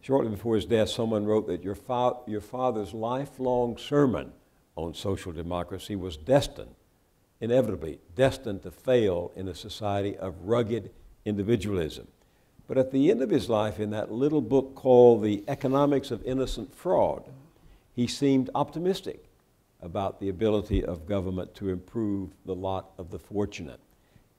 Shortly before his death, someone wrote that your father's lifelong sermon on social democracy was inevitably destined to fail in a society of rugged individualism. But at the end of his life, in that little book called The Economics of Innocent Fraud, he seemed optimistic about the ability of government to improve the lot of the fortunate.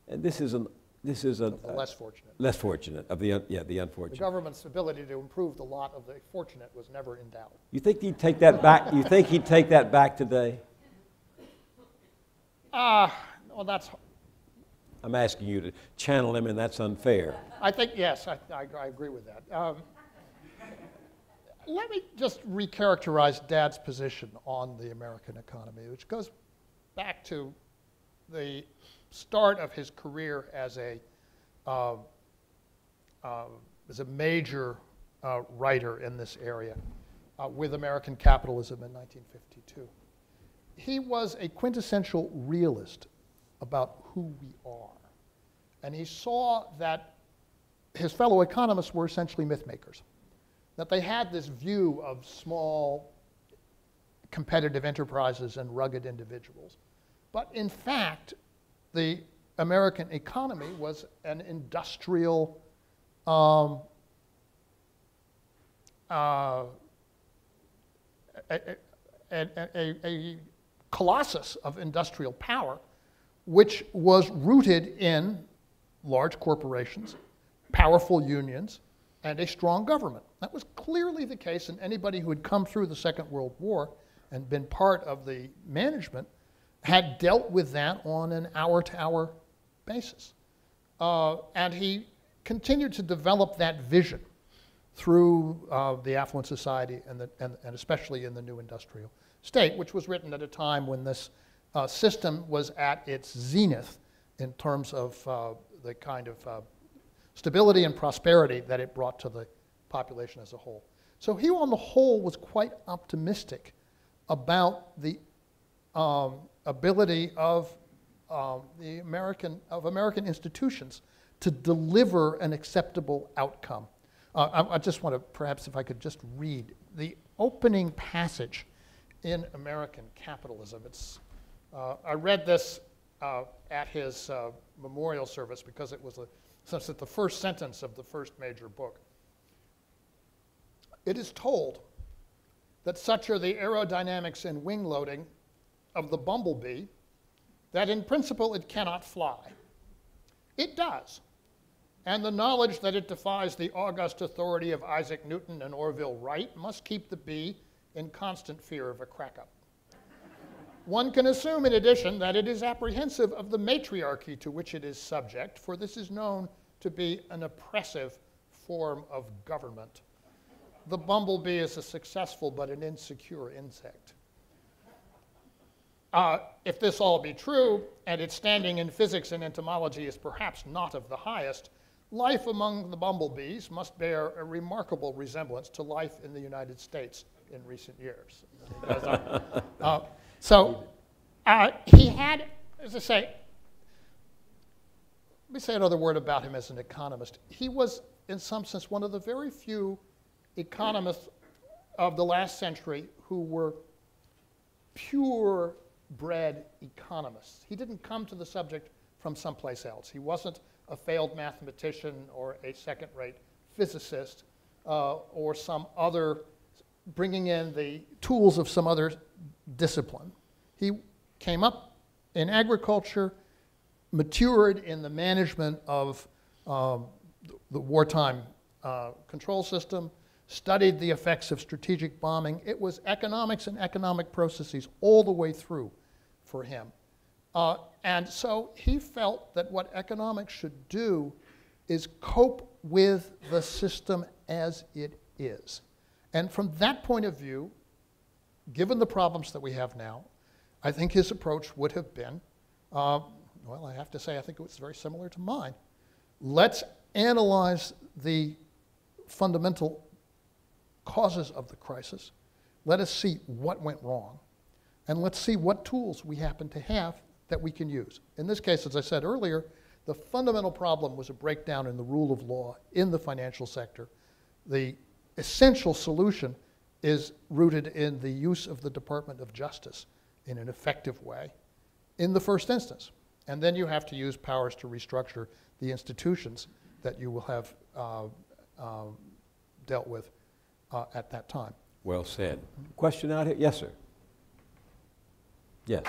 And this is the less fortunate. Less fortunate, the unfortunate. The government's ability to improve the lot of the fortunate was never in doubt. You think he'd take that back? You think he'd take that back today? Well, that's... I'm asking you to channel him, and that's unfair. I think, yes, I agree with that. Let me just recharacterize Dad's position on the American economy, which goes back to the start of his career as a major writer in this area with American Capitalism in 1952. He was a quintessential realist about who we are. And he saw that his fellow economists were essentially myth makers, that they had this view of small competitive enterprises and rugged individuals. But in fact, the American economy was an industrial a colossus of industrial power, which was rooted in large corporations, powerful unions, and a strong government. That was clearly the case, and anybody who had come through the Second World War and been part of the management had dealt with that on an hour-to-hour basis. And he continued to develop that vision through the Affluent Society and especially in the New Industrial State, which was written at a time when this system was at its zenith in terms of the kind of stability and prosperity that it brought to the population as a whole. So he, on the whole, was quite optimistic about the ability of American institutions to deliver an acceptable outcome. I just want to, perhaps if I could just read the opening passage in American Capitalism. I read this at his memorial service because it was the first sentence of the first major book. It is told that such are the aerodynamics and wing loading of the bumblebee that in principle it cannot fly. It does. And the knowledge that it defies the august authority of Isaac Newton and Orville Wright must keep the bee in constant fear of a crack-up. One can assume, in addition, that it is apprehensive of the matriarchy to which it is subject, for this is known to be an oppressive form of government. The bumblebee is a successful but an insecure insect. If this all be true, and its standing in physics and entomology is perhaps not of the highest, life among the bumblebees must bear a remarkable resemblance to life in the United States in recent years. So he had, as I say, let me say another word about him as an economist. He was, in some sense, one of the very few economists of the last century who were pure-bred economists. He didn't come to the subject from someplace else. He wasn't a failed mathematician or a second-rate physicist or some other, bringing in the tools of some other discipline. He came up in agriculture, matured in the management of the wartime control system, studied the effects of strategic bombing. It was economics and economic processes all the way through for him. And so he felt that what economics should do is cope with the system as it is. And from that point of view, given the problems that we have now, I think his approach would have been, well, I have to say, I think it was very similar to mine. Let's analyze the fundamental causes of the crisis. Let us see what went wrong. And let's see what tools we happen to have that we can use. In this case, as I said earlier, the fundamental problem was a breakdown in the rule of law in the financial sector. The essential solution is rooted in the use of the Department of Justice in an effective way in the first instance. And then you have to use powers to restructure the institutions that you will have dealt with at that time. Well said. Question out here? Yes, sir. Yes.